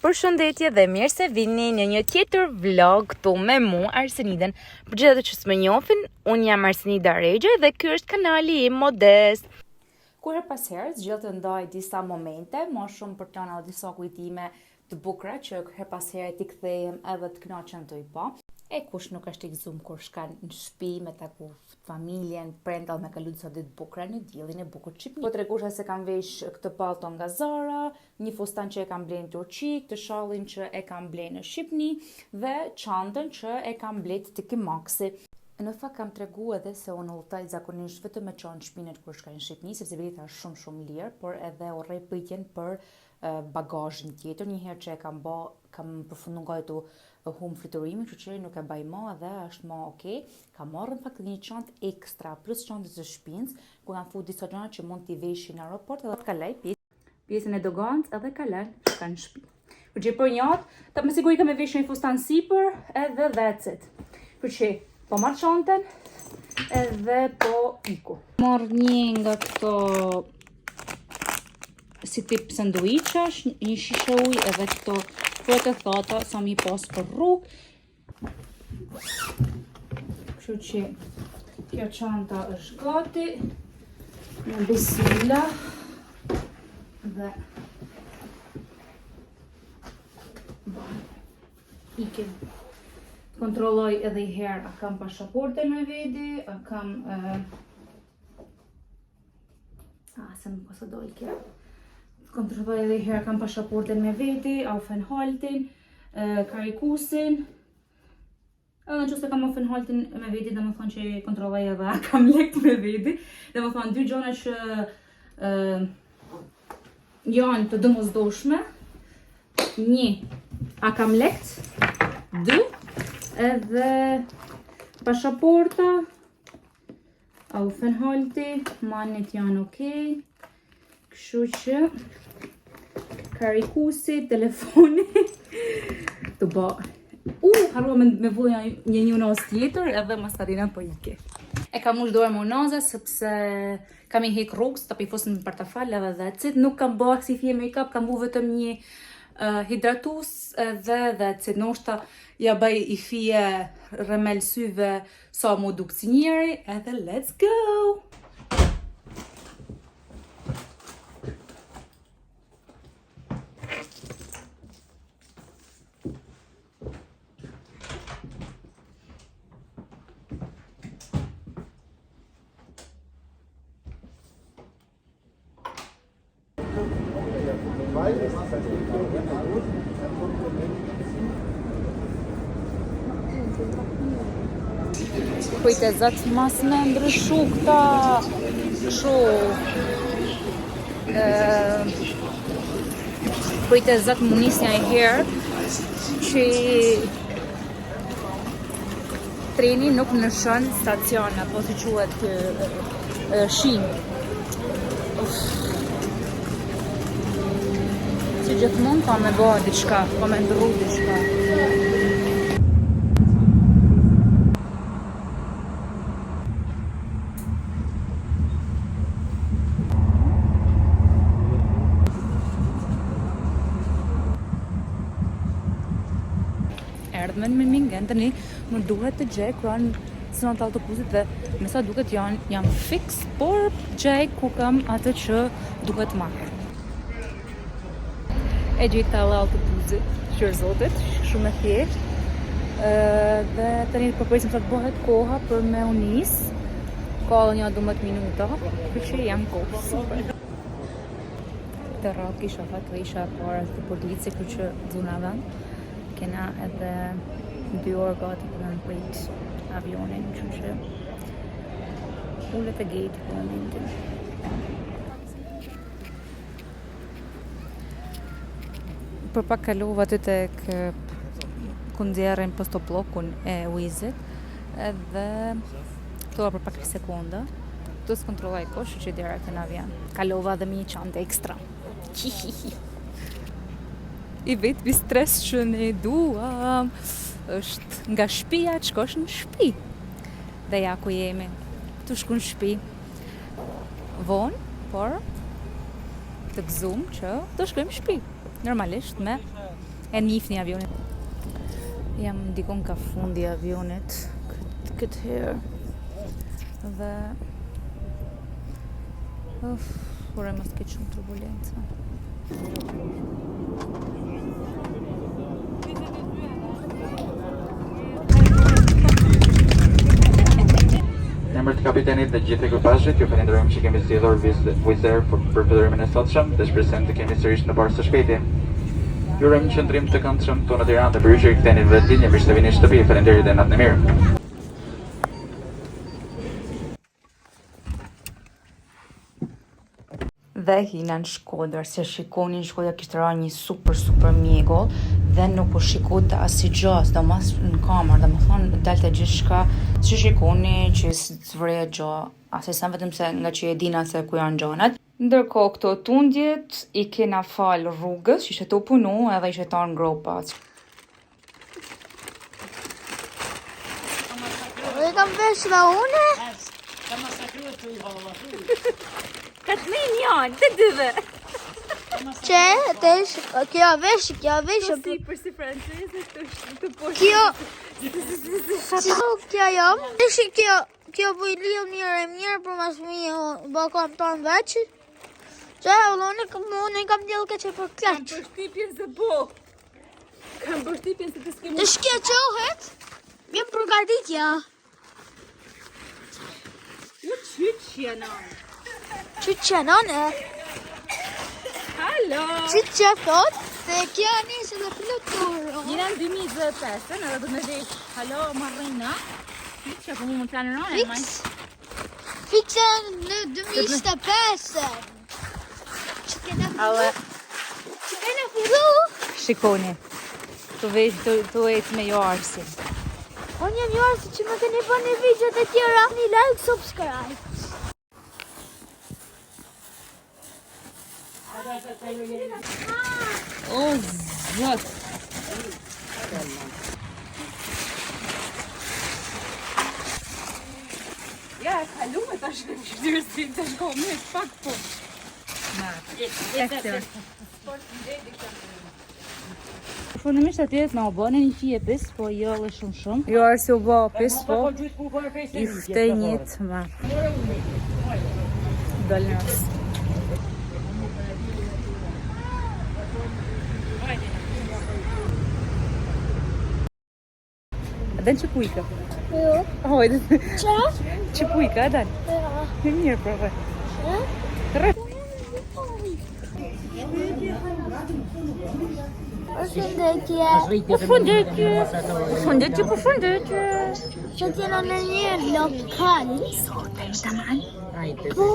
Përshëndetje dhe mirë se vini në një tjetër vlog këtu me mu, Arseniden. Për gjithë që s'më njohin, unë jam Arsenida Regje dhe ky është kanali im modest. Kur pas herë zgjodh të ndaj disa momente, më shumë për të dhënë disa kujtime të bukura që her pas herë t'i kthehem edhe të kënaqem të i pa. E kush nuk është i gëzuar kur shkan në shtëpi me taku familjen, prindall me kalu disa ditë bukura në diellin e bukur Shqipni. Po tregosha se kam vesh këtë pallto nga Zara, një fustan që e kam bler në Turqi, këtë shallin që e kam bler në Shqipni dhe çantën që e kam bler te Kimaxi. Në fakt kam tregu edhe se unë udhëtoj zakonisht vetëm me çantë shpinët kur shkoj në Shqipni, sepse bileta është shumë lirë, por edhe urrej pritjen për bagazhin tjetër. Një herë që e kam përfunduar tu hum friturimin, kështu që nuk e baj më dhe është më okay. Kam marrë në fakt një çantë ekstra plus çantës së shpinës, ku kam futur disa gjëra që mund t'i veshi në aeroport edhe të kaloj pjesën e doganës edhe kaloj në shtëpi. Për që për njët, të më siguri kam e vesh një fustan sipër edhe that's it. Për që po marrë çantën edhe po iku. Marrë një nga këto si tip sanduiçash, një shishe ujë edhe këto frutë thata sa mi pas për rrugë. Kështu që kjo çanta është gati. Në bismillah. Dhe ikim. Kontrolloj edhe i herë a kam pasaportën me vedi, a kam se më pas doj kjo. Kontrolloj edhe i herë kam pasaportën me vedi, aufenthaltin, karikusin. Edhe në qëse kam aufenthaltin me vedi, dhe më thonë që kontrolloj edhe a kam lekt me vedi. Dhe më thonë dy gjona që janë të domosdoshme. Një, a kam lekt. Dy, edhe pasaporta, aufenthalti, manit janë okay. Kështu që karikusi, telefoni të ba. Harua me vullja një unaz tjetër edhe maskarina po ike. E kam ush dorë me unaza sepse kam i hek rrugës, të pifosën në portafal edhe that's it. Nuk kam bërë si fje make-up, kam bu vetëm një hidratus edhe that's it. Noshta ja bëj i fje remel syve sa mu duk si njeri edhe let's go! Kujtë e zatë mas me ndryshu këta kujtë e zatë më nis një herë që treni nuk nëshën stacion apo si quhet shinë. Si gjithmonë ka me bëha diçka, ka me ndrru diçka. Erdhën me mingen tani, më duhet të gjej kuran së në të autobusit dhe me sa duket janë fix, por gjej ku kam atë që duhet marrë. E gjithë talë autobusit, qërë zotit, shumë e thjesht. Dhe tani përpërisim sa të bëhet koha për me unis. Ka edhe një 12 minuta, për që jam kohë, super. Të rrallë kisha fatë isha para të polici, për që dzunave. Kena edhe 2 orë gati për në prit avionin, që ullet e gate për momentin. Për pak kalova të tek kundjerin postoblokun e Wizit edhe këtua për pak sekunda të s'kontrolloj kosh që direkt në avion. Kalova dhe me një çantë ekstra. I vetë bi stres që ne duam është nga shtëpia të shkosh në shtëpi. Dhe ja ku jemi, të shku në shtëpi vonë, por të gëzum që të shkojmë në shtëpi. Normalisht me E njihni avionin. Jam dikon ka fundi I avionit këtë herë. Dhe ure mos ketë shumë turbulenca. Në emër të kapitenit dhe gjithë ekipazhit, ju falenderojmë që kemi zgjedhur Wizz Air për përdorimin e sotshëm dhe shpresojmë të kemi sërish në barë së shpejti. Ju urojmë një qëndrim të këndshëm tonë në Tiranë dhe për ju që riktheheni vetë ditë, mirë se vini në shtëpi. Faleminderit dhe natën e mirë. Dhe hina në Shkodër, se shikonin Shkodër kishte ra një super mjegull dhe nuk po shikote asgjë, sidomos në kamerë, domethënë dalte gjithçka, si shikoni që s'vrej gjë, asaj sa vetëm se nga që e dina se ku janë gjanat. Ndërkohë këto tundjet I kena fal rrugës, që ishte të punu edhe ishte ta në gropa. E kam vesh dhe une? Katmin janë, të dyve. Që, tesh, kjo vesh. Si franceze, të poshtë. Kjo jam. Tesh kjo bujlio mirë për mas mirë, bakon ton veç. Që, unë kam djelë keqe për kleq. Kam përshtypjen se po. Kam përshtypjen se të s'kemi. Tesh kjo qohet, vjen përgatitja. Ju qyç janë. Qyç janë, Halo. Qyç që thot, se kjo nisë dhe fluturë. Jena në 2025, edhe do me vesh. Halo, Marina. Që po mu më planë në Fikse në 2025. Që kena fillu. Shikoni. Të vesh, të ecë me jo arsin. Unë jam juar si që më keni bërë një videot e tjera, një like, subscribe. O, zot. Ja, kalu me tash në shtyrësi, të shko me pak po. Fundimisht atje na u bënë një fije pis, po jo edhe shumë. Jo arsi u bë pis, po I ftej njët ma. Dalnës. Adan që pujka? Jo. Hojde. Qa? Që pujka, Adan? Ja. Mirë, prove. Përshëndetje. Përshëndetje. Që t'jena në një lokal. Taman. Po.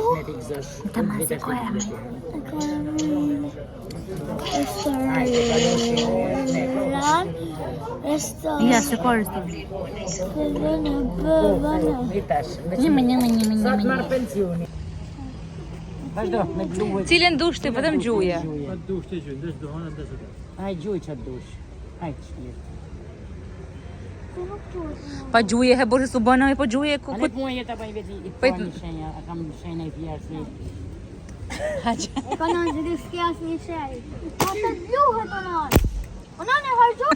Taman se ko e me. Restoran. Ja, se ko restoran. Cilën dush ti, vetëm gjuje. Dush ti që, ndesh dohana, ndesh dohana. Aj gjuj që dush. Aj të shpirë. Pa gjuje, he bërë su bëna, po gjuje ku... Anet mua jetë apaj veti I të një shenja, a kam shenja I fjarë si... E ka nënë që të shkjas një shej. Po të gjuhet o nënë. O nënë e hargjo?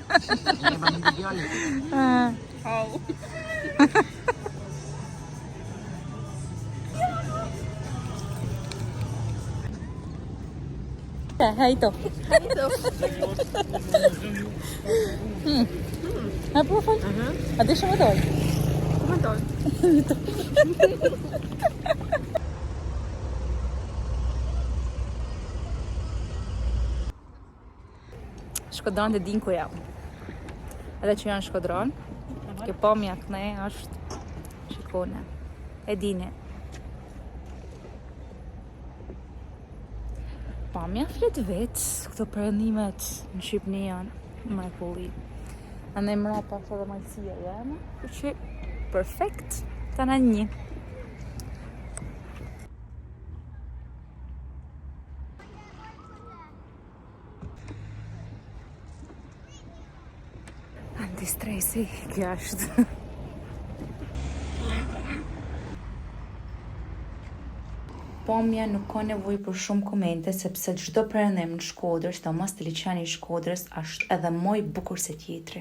E ba një gjallë. Hajto. A po fal? A dhe shumë dol? Shumë dol. Shkodran të din ku jam. Edhe që janë Shkodran, kjo pamja këne është shikone. E dini. Pamja flet vetë, këto përëndimet në Shqipëni janë mrekulli. Andaj mrapa është edhe malësia janë, që perfekt, të në një. Antistresi, kjo është. Pomja nuk ka nevojë për shumë komente sepse çdo perëndim në Shkodër, sidomos te liçeni i Shkodrës, është edhe më i bukur se tjetri.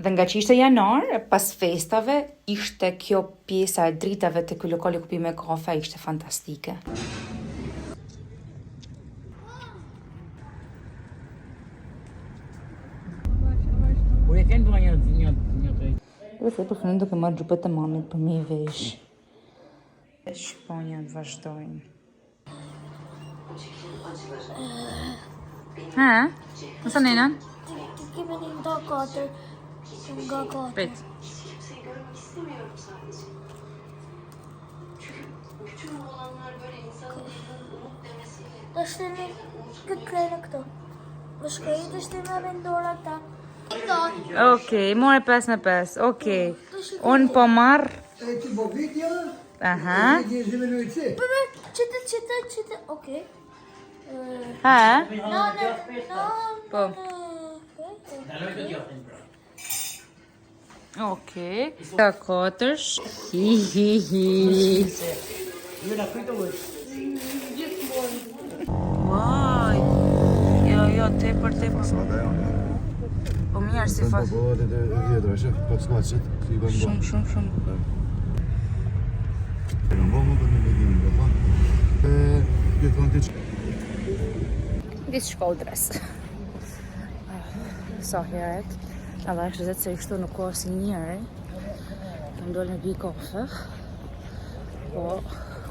Dhe nga që ishte janar, pas festave, ishte kjo pjesa e dritave të ky lokali ku pime kafe, ishte fantastike. Kur e kanë bërë një Duke se për fëndë duke marrë gjupët e mamit për me i vesh. Shponjat vazhdojnë. Ha? Nësa nena? Kemi një nga 4. Nga 4. Pet. Të shtemi këtë krejnë këto. Më shkrejnë të shtemi a vendora ta. Okej, more 5 me 5. Okej. Unë po marrë. Ti po vidja? Aha. Ti zhvilloj ti. Qëtë, okej. Ha? No. Po. Okej. Ka 4. Hi. Ju na kujto vë. Vaj. Jo, tepër. Po mirë si fa. Po të vjetra, shë, po të skaqët, si i bënë bënë. Shumë. Në bëmë për në begimin, dhe pa. Këtë kanë të që. Disë Shkodrës. Sa heret. Edhe është zetë se ishtu nuk ka si njëri. Kam dole në pi kafe. Po,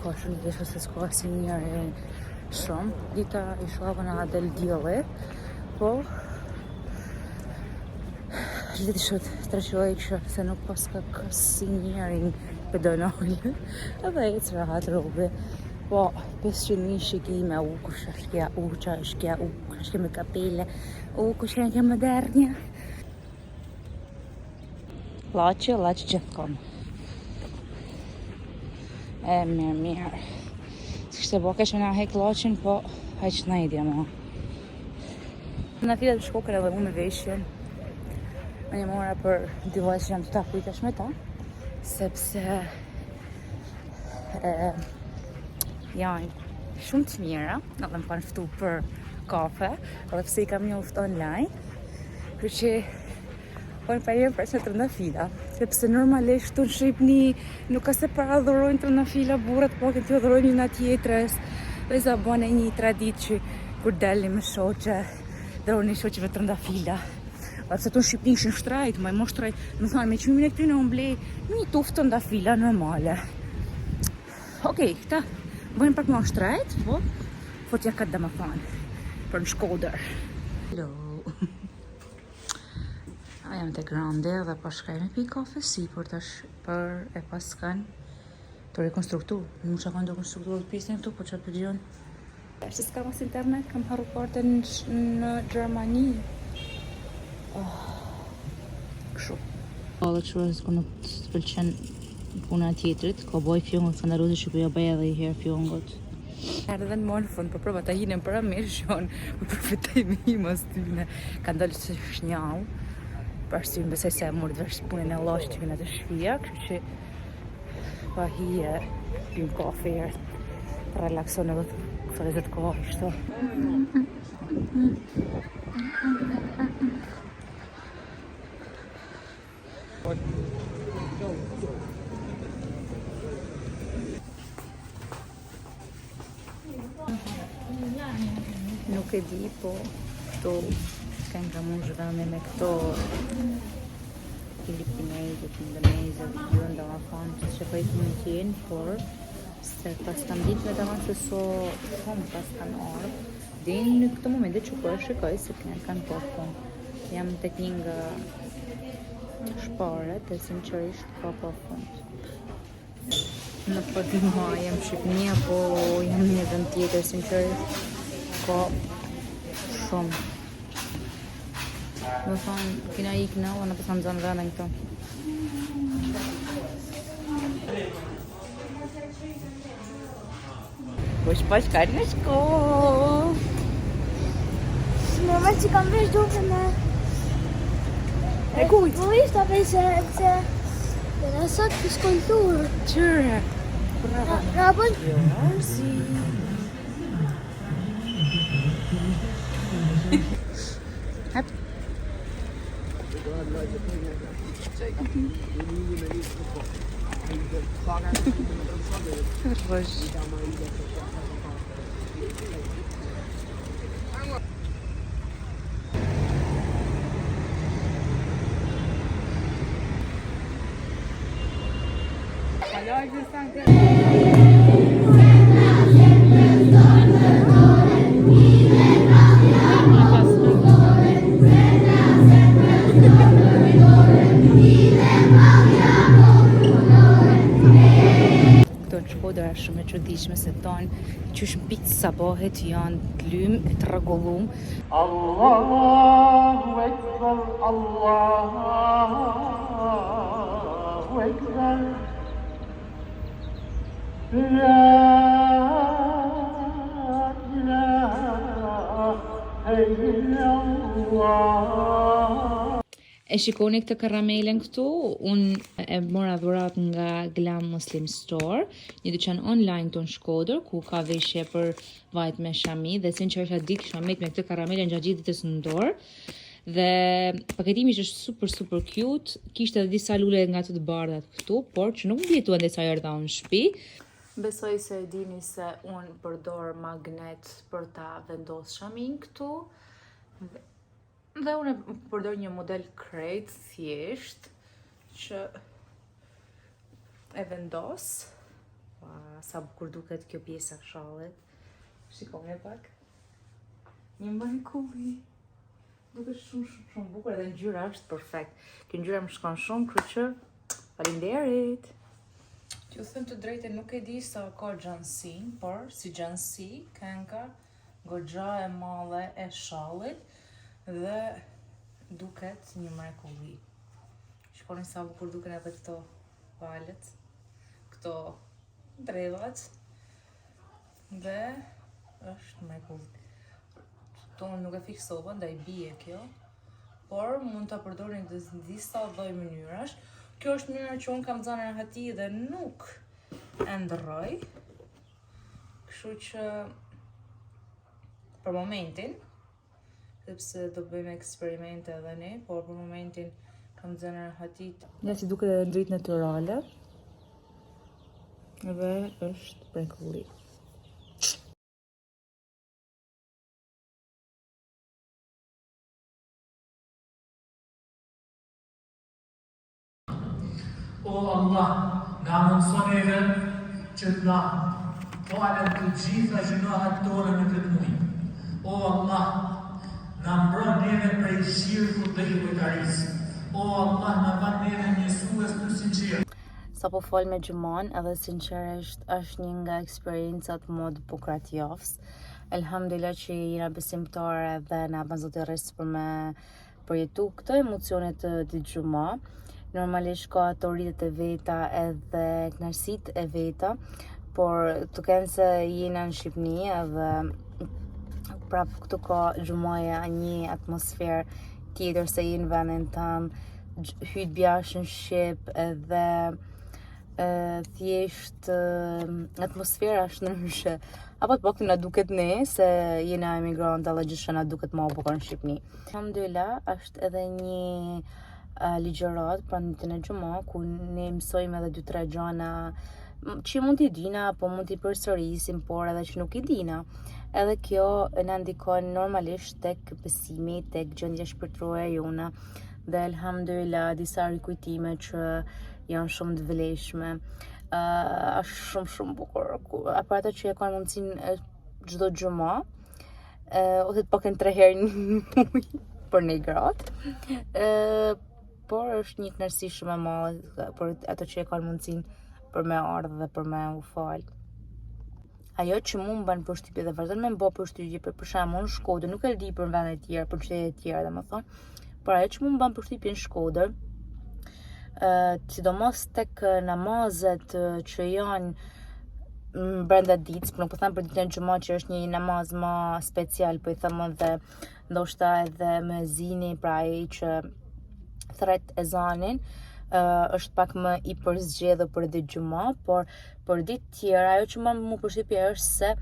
ka shumë në dishë se s'ka si njëri shumë. Dita i shabën a del djeli. Po, gjithë ishut të rëshojkëshë se nuk paska kësi njërin pedonale. Edhe e të rahat robe. Po, 500.000 shikime, kush është kja, qa është kja, kush është me kapele, kush është kja modernja. Laçë gjithë kom. Mirë. Si kështë e boke që na hek laçën, po haq në idja ma. Në filet të shkokër edhe unë me veshjen. Në një mora për dy vajzë që jam të takujtash me ta, sepse janë shumë të mira, në dhe më kanë ftu për kafe, edhe pse i kam njoft online, kërë që po në parimin për që të rëndafila, sepse normalisht të në Shqipni nuk ka se para dhurojnë të rëndafila burat, po këtë të dhurojnë një nga tjetres, dhe za bane një tradit që kur deli me shoqe, dhurojnë një shoqeve të rëndafila. Dhe pse të në Shqipni ishën shtrajt, ma i mo shtrajt, më thonë me qëmimin e këty në mblej një tuftë të rëndafila normale. Okej, këta bëjnë pak më shtrajt, po fotja këtë dhe më thonë, për në Shkodër. Hello. A jam të grande dhe po shkaj me pi kafe si për e pas kanë të rekonstruktu. Nuk që kanë të rekonstruktu të pisin këtu, po që për gjonë. Se s'ka mas internet, kam haru parte në Gjermani. Kështu. Dhe që rëzë nuk të pëlqen puna tjetrit, ka boj fjongot, ka ndaruzi që përja bëja dhe i herë fjongot. Erë dhe në morë në fund, për prëva ta hinën për amirë shonë, për përfitaj me i mas tyne. Ka ndalë që shnjau, për arsye besoj se e mërë të vërsh punën e lashtë që këna të shpia, kështu që pa hije, pim kafe herë, të relaksone dhe të këfërezet kohë, shto. Nuk e di, po këto kanë kamu zhvende me këto Filipinezët, Indonezët, gjurën dhe ma fanë që po i të mund t'jenë, por se pas kam ditë me të ma se so shumë pas kanë orë, dhe në këto momente që po e shikoj se kanë po. Jam tek një nga shparet e sinqerisht ka po fund. Nuk po di ma jam Shqipnia, po jam një vend tjetër sinqerisht. Ka shumë. Dhe thonë, kina ik në, o në pësam zonë vëndë në këto. Po shpash ka në shkollë. Normal që kam vesh duke me... E kujt? Po ishta vesh se... Dhe nësot për shkollëtur. Qyre. Bravo. Rapën? Jo, Arsi. Hap. Roş. Këto Shkodra është shumë e çuditshme se tonë qysh mbitë sabahet janë të lymë e të rregullum. Allahu Ekber, Allahu Ekber. La ilahe illallah. E shikoni këtë karamelen këtu, unë e mora dhurat nga Glam Muslim Store, një dyqan online të në Shkodër, ku ka veshje për vajt me shami, dhe sinqerisht ditë kisha met me këtë karamelen gjatë gjithë ditës në dorë, dhe paketimi është super cute, kishte edhe disa lule nga të bardhat këtu, por që nuk më vjetuan dhe sa erdha unë në shtëpi. Besoj se e dini se unë përdor magnet për ta vendos shamin këtu, dhe unë përdor një model krejt thjesht që e vendos. Sa bukur duket kjo pjesa e shallit. Shikoni pak. Një mbarkulli. Duket shumë bukur dhe ngjyra është perfekt. Kjo ngjyra më shkon shumë, kështu që faleminderit. Ju them të drejtën, nuk e di sa ka xhansin, por si xhansi ka goxha e madhe e shallit. Dhe duket një mrekulli. Shikoni sa bukur duken edhe këto valët, këto dredhat, dhe është mrekulli. Tonë nuk e fiksova, ndaj bie kjo, por mund ta përdorni në disa lloj mënyrash. Kjo është mënyra që unë kam zënë në hati dhe nuk e ndërroj. Kështu që për momentin, sepse do bëjmë eksperimente edhe ne, por për momentin kam zënë hatit. Ja si duket edhe dritë natyrale. Dhe është mrekulli. O Allah, na mundson edhe që t'na falen të gjitha gjunahet tona në këtë muaj. O Allah, na mbron neve prej shirkut dhe hipokrizisë. O Allah, na ban neve mësues të sinqert. Sa po fol me Gjumon, edhe sinqerisht është një nga eksperiencat më të bukura të javës. Elhamdulillah që jena besimtare dhe na ban Zoti rresë për me përjetu këto emocione të Gjuma. Normalisht ka ato rritet e veta edhe kënaqësitë e veta, por të kenë se jena në Shqipëni edhe prap këtu ka Gjumaja një atmosferë tjetër se jenë vendin tanë, hyt bjash në Shqip edhe thjesht atmosfera është ndryshe. Apo të paktën na duket ne se jena emigrant edhe gjithçka na duket më bukur në Shqipëni. Alhamdulillah, është edhe një ligjërat pranë ditën e Xuma ku ne mësojmë edhe 2-3 gjëra që mund t'i dina, apo mund t'i përsërisim, por edhe që nuk i dina. Edhe kjo na ndikon normalisht tek besimi, tek gjendja shpirtërore jona, dhe elhamdulillah disa rikujtime që janë shumë të vlefshme. Është shumë bukur. Për ata që e kanë mundësinë çdo Xuma, ose të paktën 3 herë në muaj për ne gratë. Por është një kënaqësi shumë e madhe për ato që e kanë mundësinë për me ardhë dhe për me u falë. Ajo që mu më banë përshtypje dhe vazhdon me më bë përshtypje, për shembull në Shkodër, nuk e di për vende të tjera, për qytete të tjera domethënë, por ajo që mu më banë përshtypje në Shkodër, sidomos tek namazet që janë brenda ditës, por nuk po them për ditën e Xumës që është një namaz më special, po i them edhe ndoshta edhe me zini, pra ai që thret ezanin, është pak më i përzgjedhur për ditë gjuma, por për ditë tjera ajo që më përshtypje është se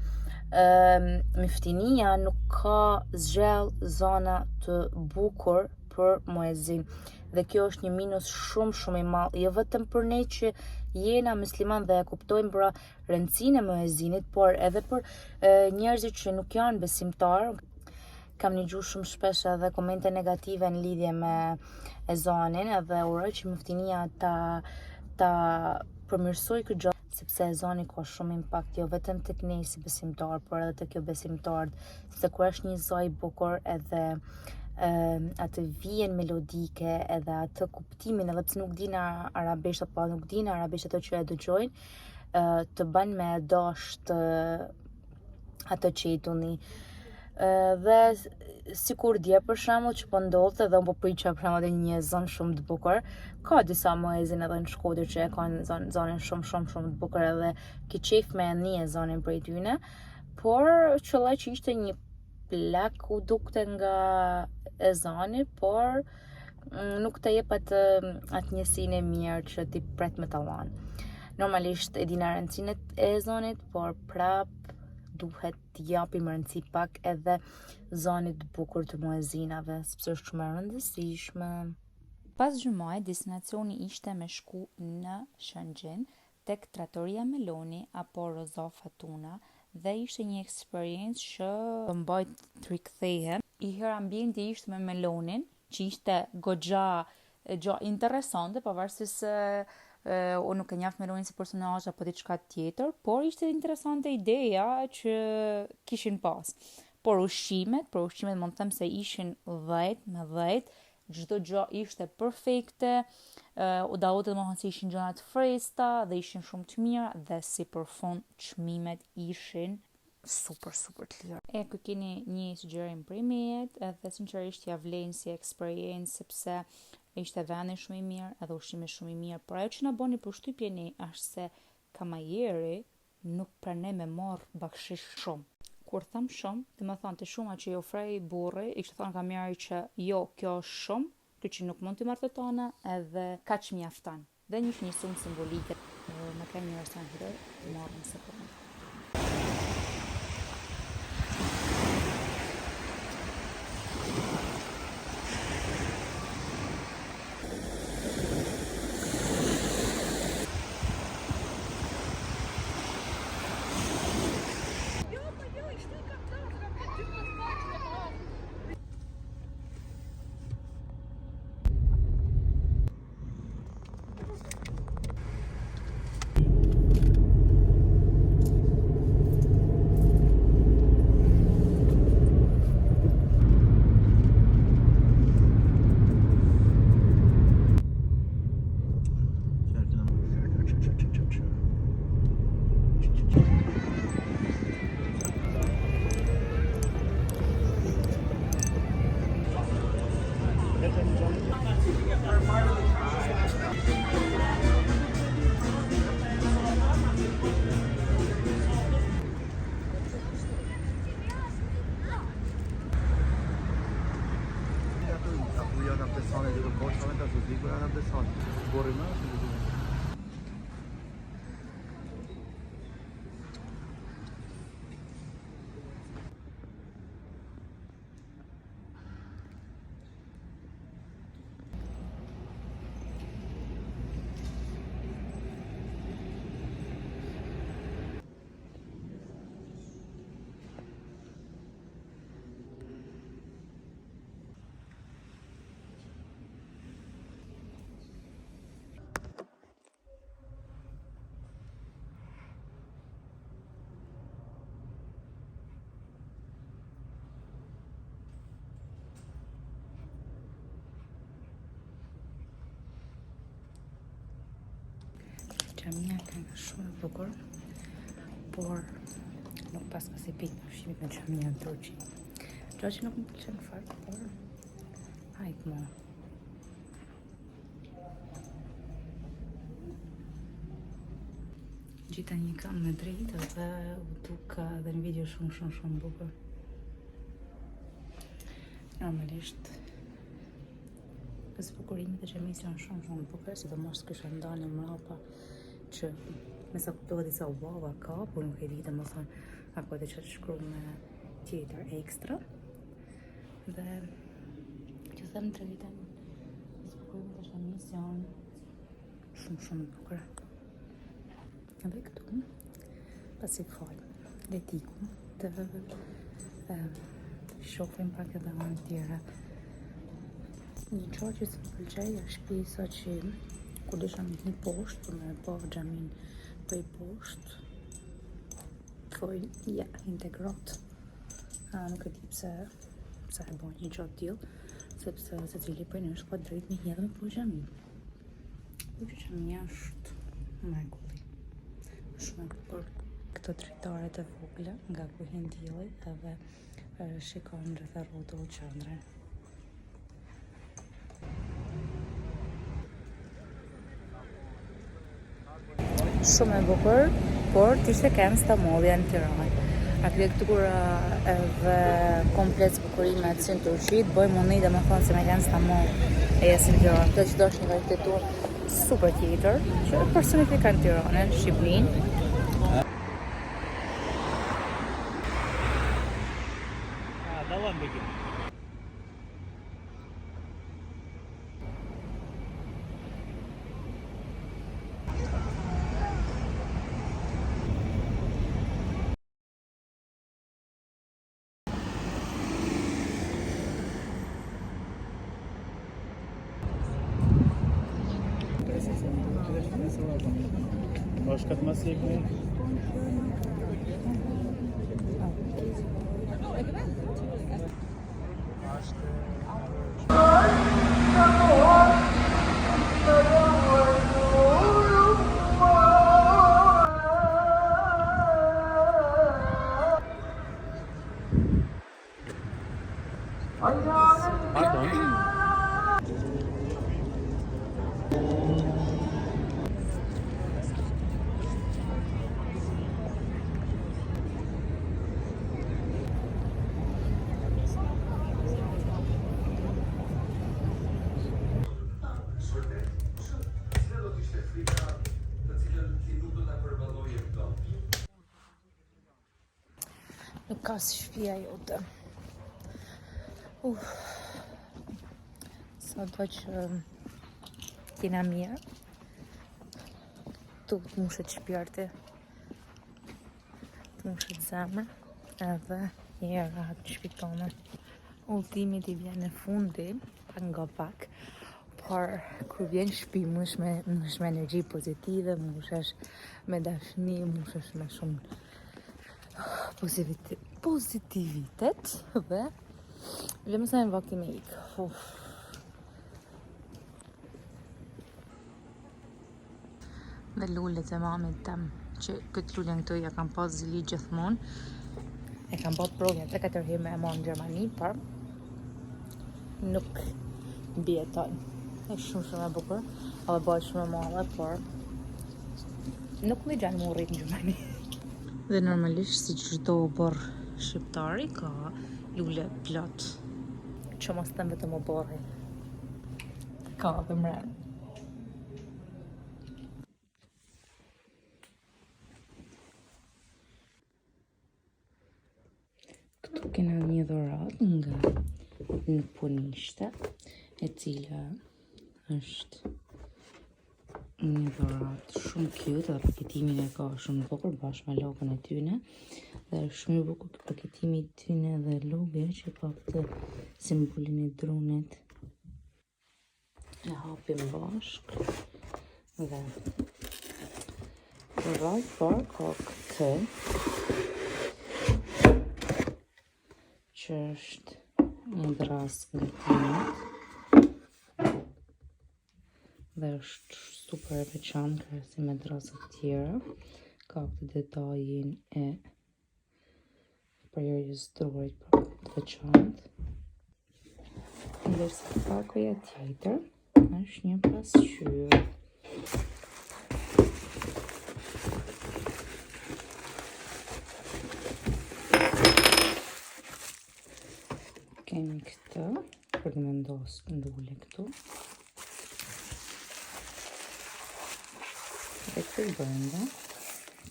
Miftinia nuk ka zgjell zona të bukur për muezin. Dhe kjo është një minus shumë i madh, jo vetëm për ne që jena musliman dhe e kuptojmë pra rëndësinë e muezinit, por edhe për njerëzit që nuk janë besimtar. Kam një gjuhë shumë shpesh edhe komente negative në lidhje me ezanin, edhe uroj që Muftinia ta përmirësoj këtë gjë, sepse ezani ka shumë impakt jo vetëm tek ne si besimtar, por edhe tek jo besimtarët, se kur është një zaj bukur edhe atë vijen melodike edhe atë kuptimin, edhe pse nuk dinë arabisht apo nuk dinë arabisht ato që e dëgjojnë, të bën me dasht ato që i tuni. Dhe sikur dje për shembull që po ndodhte dhe unë po priqa për shembull një zonë shumë të bukur, ka disa muezin edhe në Shkodër që e kanë zonin shumë të bukur edhe ki qef me një zonin prej tyne, por qëllaj që ishte një plak u dukte nga ezani, por nuk të jep atë njësinë e mirë që ti pret me tallan. Normalisht e dina rëndësinë e ezanit, por prap duhet t'japim rëndësi pak edhe zonit bukur të muezinave, sepse është shumë e rëndësishme. Pas gjumaj, destinacioni ishte me shku në Shëngjin, tek Trattoria Meloni apo Roza Fatuna, dhe ishte një eksperiencë që mbajt të rikthehem. I herë ambienti ishte me melonin, që ishte goxha interesante, pavarësisht se unë nuk e njeh melonin si personazh apo diçka tjetër, por ishte interesante ideja që kishin pas. Por ushqimet mund të them se ishin 10 me 10, çdo gjë ishte perfekte, dallote domethënë se ishin gjëra të freskëta dhe ishin shumë të mira, dhe si përfund çmimet ishin super të lira. Ku keni një sugjerim për mejet, edhe sinqerisht ja vlen si eksperiencë, sepse ishte vendi shumë i mirë, edhe ushqimi shumë i mirë, por ajo që na boni përshtypje ne është se kamajeri nuk pranoi me marr bakshish shumë. Kur tham shumë, dhe më thonë të shuma që i ofrej burri, i kështë thonë kamajeri që jo, kjo është shumë, kjo që nuk mund të marrë të tona, edhe kaq mjafton. Dhe një sumë simbolike, më ka një restoran hyrë, të marrë në sekundë. Xhamia ka shumë bukur, por nuk pas ka si pikë në ushqimit me xhamia në Turqi. Që nuk më pëlqen fare, por hajt më. Gjita një kam me drejtë dhe u duk dhe në video shumë bukur. Normalisht Pas bukurimit të xhamisë janë shumë bukur, sidomos kisha ndani mrapa që me sa kuptohet disa ubava ka, por nuk e di domethënë apo të çet shkruaj me tjetër ekstra. Dhe që them të drejtën, pas bukurimit të xhamisë janë shumë bukur. Edhe këtu, pasi fal, le tiku të shohim pak edhe anë tjera. Një qarë që të më pëlqej është pjesa që ku desha me një poshtë për me pa xhamin për i poshtë ja, integrat. Nuk e di pse e bën një gjatë tillë, sepse se cili për në është ka drejt me hedhë me po xhamin. Po që xhamia është mrekulli. Shumë për këto dritaret e vogla nga ku hin dielli edhe shikon rreth rrotull qendrën. Shumë e bukur, por t'ishte kemë Stamollia në Tiranë. Arkitektura edhe kompleks bukurimet si në Turqi, të bëjmë unë dhe me thonë se me kemë Stamoll e jesë në Tiranë. Këtë që do është një arkitekturë super tjetër, që personifikan Tiranën, Shqipërinë. Давай бегим. Başka nasıl ekmeğin? Nuk ka si shtëpia jote. Sa do që t'jena mirë, tu t'mushet shpirti, t'mushet zemër, edhe njëra të shpitone. Udhimi t'i vjen në fundi, pak nga pak, por kur vjen shtëpi mush me energji pozitive, mushesh me dashni, mushesh me shumë pozitivitet dhe vëmë sa në vakti me ikë. Dhe lullet e mamit tem, që këtë lullen këtu ja kam pas zili gjithmonë, e kam pas provën 3-4 herë me e marrë në Gjermani, por nuk bjeton. E shumë e bukur, edhe bëhet shumë e madhe, por nuk më gjanë më rrit në Gjermani. Dhe normalisht si çdo borr shqiptari ka lule plot. Që mos them vetëm o borri. Ka dhe mren. Këtu kena një dhuratë nga në punishte, e cila është një dhuratë shumë cute dhe paketimin e ka shumë bukur bashkë me logon e tyne dhe është shumë i bukur paketimi i tyne dhe logo që ka këtë simbolin e drunit. E hapim bashkë dhe right bar ka këtë që është një dras nga tynit dhe është super e veçantë krahasim me drasat tjera. Ka këtë detajin e përregistruarit të veçantë. Ndërsa pakoja tjetër është një pasqyrë. Kemi këtë për të vendosur ndule këtu. Se këtë brenda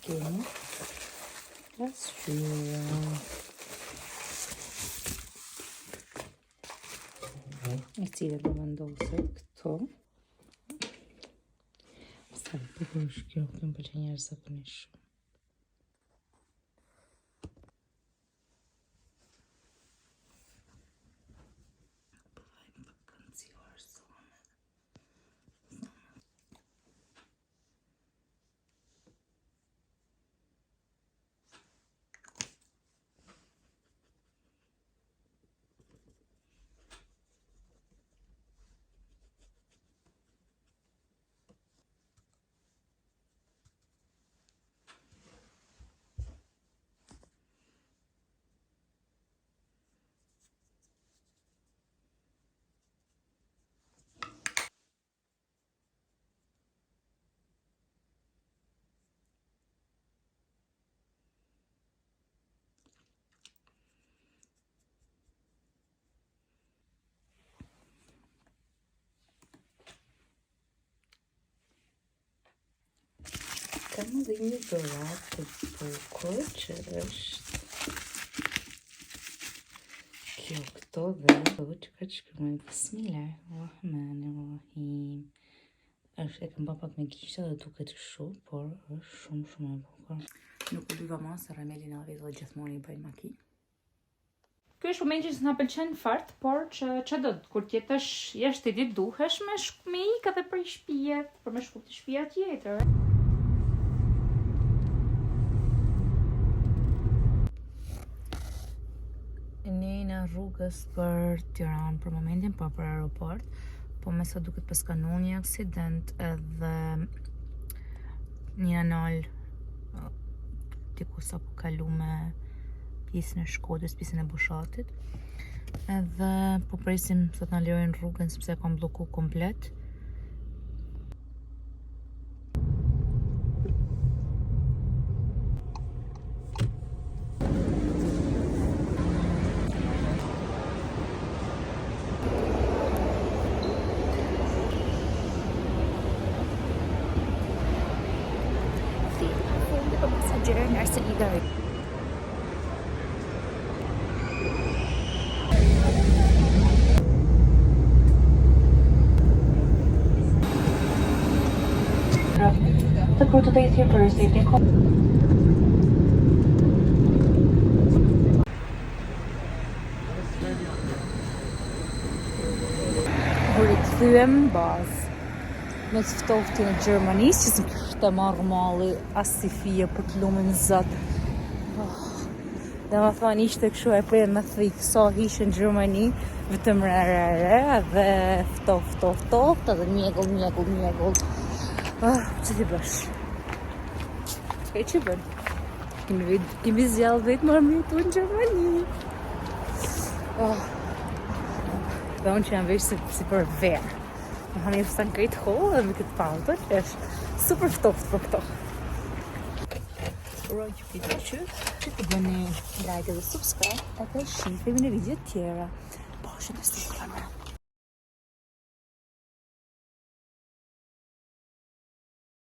kemi pasqyra. E cilë do vendoset këto. Sa të bukur është kjo, më pëlqen jashtëzakonisht shumë. Kam edhe një dorat të bukur që është kjo këto dhe që ka shkruar Bismillahirrahmanirrahim. Është e kam pak me gishta dhe duket shumë, por është shumë e bukur. Nuk u dyva ma se Rameli na vjen dhe gjithmonë i bëjnë maki. Ky është momenti që s'na pëlqen fort, por që do kur t'jetosh jashtë i ditë duhesh me ik edhe për shtëpia, për me shku te shtëpia tjetër. Ne në rrugës për Tiranë për momentin, po për aeroport, po me sa duket pas ka ndodhur një aksident edhe një anal diku sa po kalu me pjesën e Shkodrës, pjesën e Bushatit, edhe po presim sa të na lejojnë rrugën sepse kam blloku komplet. Passager në Arsenida. The crew today is here for a safety call. Rikëthyem bazë me të ftoftin e Gjermanisë, që s'm kështë e marrë malli as si fije për të lumin zot. Dhe më thonë ishte këshu e për me thikë sa ishë në Gjermani, vetëm re, dhe ftoft, edhe mjegull. Që t'i bësh? Që që bën? Kemi zjallë vetë marrë mjetu në Gjermani. Dhe unë që jam veç si për verë. Në hanë i fësan krejtë kohë dhe me këtë palëtër, që është super ftoft për këto. Uroj që këtë që të bëni like dhe subscribe, edhe shifemi në video tjera. Po, shëndesim kamera.